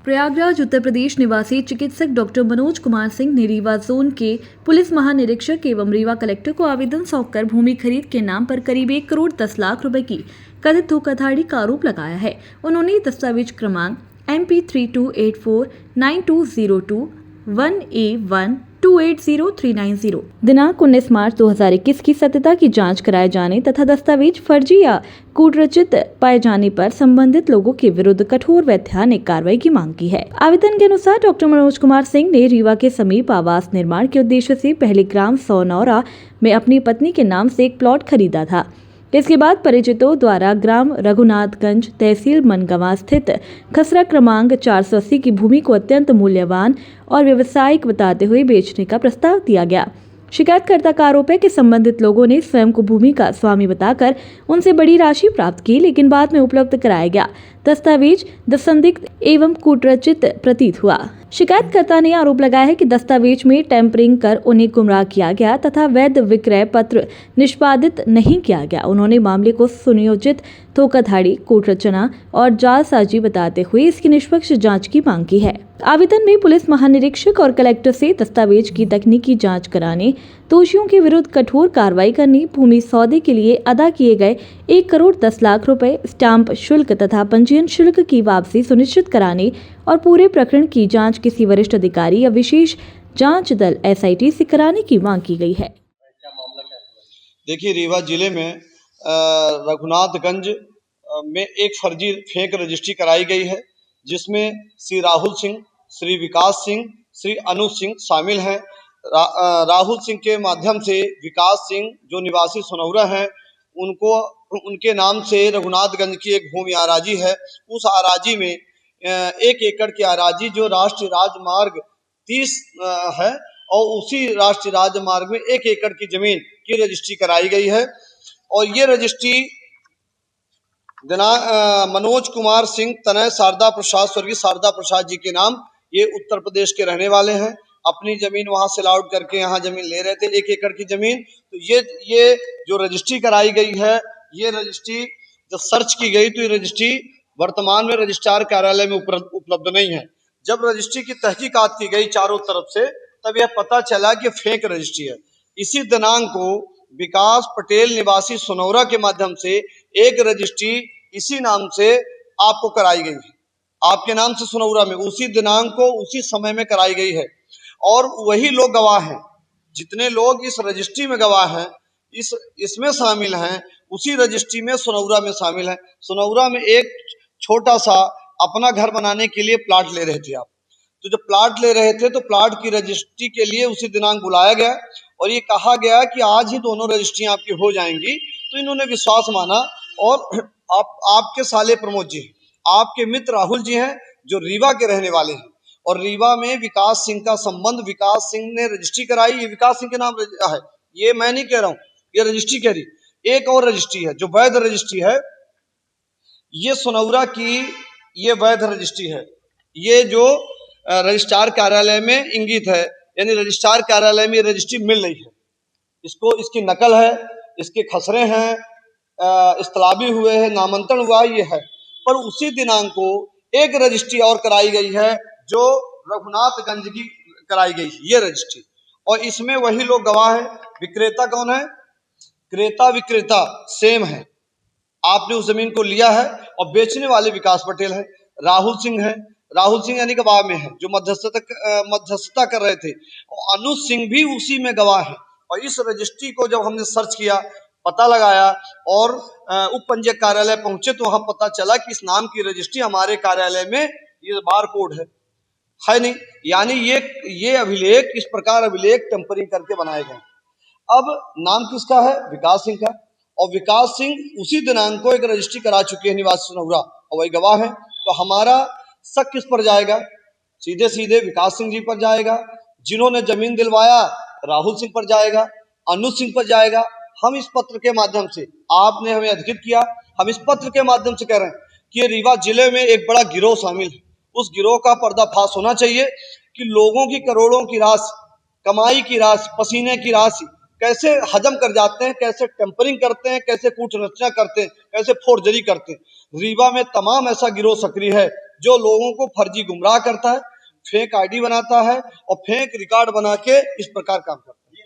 प्रयागराज उत्तर प्रदेश निवासी चिकित्सक डॉक्टर मनोज कुमार सिंह ने रीवा जोन के पुलिस महानिरीक्षक एवं रीवा कलेक्टर को आवेदन सौंपकर भूमि खरीद के नाम पर करीब 1 करोड़ 10 लाख रुपए की कथित धोखाधड़ी का आरोप लगाया है। उन्होंने दस्तावेज क्रमांक MP32849202 1A1280390 दिनांक 19 मार्च 2021 की सत्यता की जांच कराए जाने तथा दस्तावेज फर्जी या कूटरचित पाए जाने पर संबंधित लोगों के विरुद्ध कठोर वैधानिक कार्रवाई की मांग की है। आवेदन के अनुसार डॉक्टर मनोज कुमार सिंह ने रीवा के समीप आवास निर्माण के उद्देश्य से पहले ग्राम सौनौरा में अपनी पत्नी के नाम से एक प्लॉट खरीदा था। इसके बाद परिचितों द्वारा ग्राम रघुनाथगंज तहसील मनगवा स्थित खसरा क्रमांक 480 की भूमि को अत्यंत मूल्यवान और व्यावसायिक बताते हुए बेचने का प्रस्ताव दिया गया। शिकायतकर्ता का आरोप है कि संबंधित लोगों ने स्वयं को भूमि का स्वामी बताकर उनसे बड़ी राशि प्राप्त की, लेकिन बाद में उपलब्ध कराया गया दस्तावेज संदिग्ध एवं कूटरचित प्रतीत हुआ। शिकायतकर्ता ने आरोप लगाया है कि दस्तावेज में टेम्परिंग कर उन्हें गुमराह किया गया तथा वैध विक्रय पत्र निष्पादित नहीं किया गया। उन्होंने मामले को सुनियोजित धोखाधड़ी, कूटरचना और जालसाजी बताते हुए इसकी निष्पक्ष जांच की मांग की है। आवेदन में पुलिस महानिरीक्षक और कलेक्टर से दस्तावेज की तकनीकी जांच कराने, दोषियों के विरुद्ध कठोर कार्रवाई करनी, भूमि सौदे के लिए अदा किए गए 1 करोड़ 10 लाख रुपए, स्टाम्प शुल्क तथा पंजीयन शुल्क की वापसी सुनिश्चित कराने और पूरे प्रकरण की जांच किसी वरिष्ठ अधिकारी या विशेष जांच दल SIT से कराने की मांग की गई है। देखिए, रीवा जिले में रघुनाथगंज में एक फर्जी फेक रजिस्ट्री कराई गई है, जिसमें श्री राहुल सिंह, श्री विकास सिंह, श्री अनुज सिंह शामिल हैं। राहुल सिंह के माध्यम से विकास सिंह जो निवासी सोनौरा हैं, उनके नाम से रघुनाथगंज की एक भूमि आराजी है। उस आराजी में 1 एकड़ की आराजी जो राष्ट्रीय राजमार्ग 30 है और उसी राष्ट्रीय राजमार्ग में 1 एकड़ की जमीन की रजिस्ट्री कराई गई है। और ये रजिस्ट्री मनोज कुमार सिंह तनय शारदा प्रसाद, स्वर्गीय शारदा प्रसाद जी के नाम, ये उत्तर प्रदेश के रहने वाले हैं। अपनी जमीन वहां से लॉट करके यहाँ जमीन ले रहे थे, 1 एकड़ की जमीन। तो ये जो रजिस्ट्री कराई गई है, ये रजिस्ट्री जब सर्च की गई तो ये रजिस्ट्री वर्तमान में रजिस्ट्रार कार्यालय में उपलब्ध नहीं है। जब रजिस्ट्री की तहकीकात की गई चारों तरफ से, तब यह पता चला कि फेक रजिस्ट्री है। इसी दिनांक को विकास पटेल निवासी सोनौरा के माध्यम से एक रजिस्ट्री इसी नाम से आपको कराई गई है, आपके नाम से सोनौरा में उसी दिनांक को उसी समय में कराई गई है। और वही लोग गवाह हैं, जितने लोग इस रजिस्ट्री में गवाह हैं, इसमें शामिल हैं, उसी रजिस्ट्री में सोनौरा में शामिल हैं। सोनौरा में एक छोटा सा अपना घर बनाने के लिए प्लाट ले रहे थे आप। तो जब प्लाट ले रहे थे तो प्लाट की रजिस्ट्री के लिए उसी दिनांक बुलाया गया और ये कहा गया कि आज ही दोनों रजिस्ट्रियां आपकी हो जाएंगी। तो इन्होंने विश्वास माना और आपके साले प्रमोद जी, आपके मित्र राहुल जी हैं जो रीवा के रहने वाले हैं, और रीवा में विकास सिंह का संबंध, विकास सिंह ने रजिस्ट्री कराई, ये विकास सिंह के नाम है, ये मैं नहीं कह रहा हूं, ये रजिस्ट्री कह रही। एक और रजिस्ट्री है जो वैध रजिस्ट्री है, ये सोनौरा की ये वैध रजिस्ट्री है। ये जो रजिस्ट्रार कार्यालय में इंगित है, यानी रजिस्ट्रार कार्यालय में रजिस्ट्री मिल रही है, इसकी नकल है, इसके खसरे हैं, इस्तलाबी हुए हैं, नामांतरण हुआ ये है। पर उसी दिनांक को एक रजिस्ट्री और कराई गई है जो रघुनाथगंज की कराई गई है, ये रजिस्ट्री। और इसमें वही लोग गवाह हैं। विक्रेता कौन है? क्रेता विक्रेता सेम है। आपने उस जमीन को लिया है और बेचने वाले विकास पटेल है, राहुल सिंह है। राहुल सिंह यानी गवाह में है जो मध्यस्थता कर रहे थे, और अनुज सिंह भी उसी में गवाह है। और इस रजिस्ट्री को जब हमने सर्च किया, पता लगाया और उप पंजीयक कार्यालय पहुंचे तो वहां पता चला कि इस नाम की रजिस्ट्री हमारे कार्यालय में ये बार कोड है नहीं। यानी ये अभिलेख, इस प्रकार अभिलेख टेम्परिंग करके बनाए गए। अब नाम किसका है? विकास सिंह का। और विकास सिंह उसी दिनांक को एक रजिस्ट्री करा चुके हैं निवासी सोनौरा, और वही गवाह है। तो हमारा शक किस पर जाएगा? सीधे सीधे विकास सिंह जी पर जाएगा। जिन्होंने जमीन दिलवाया राहुल सिंह पर जाएगा, अनुज सिंह पर जाएगा। हम इस पत्र के माध्यम से, आपने हमें अधिकृत किया, हम इस पत्र के माध्यम से कह रहे हैं कि रीवा जिले में एक बड़ा गिरोह शामिल है। उस गिरोह का पर्दाफाश होना चाहिए कि लोगों की करोड़ों की राशि, कमाई की राशि, पसीने की राशि कैसे हजम कर जाते हैं, कैसे टेम्परिंग करते हैं, कैसे कूटरचना करते हैं, कैसे फोर्जरी करते हैं। रीवा में तमाम ऐसा गिरोह सक्रिय है जो लोगों को फर्जी गुमराह करता है, फेक आईडी बनाता है और फेक रिकॉर्ड बना के इस प्रकार काम करता है।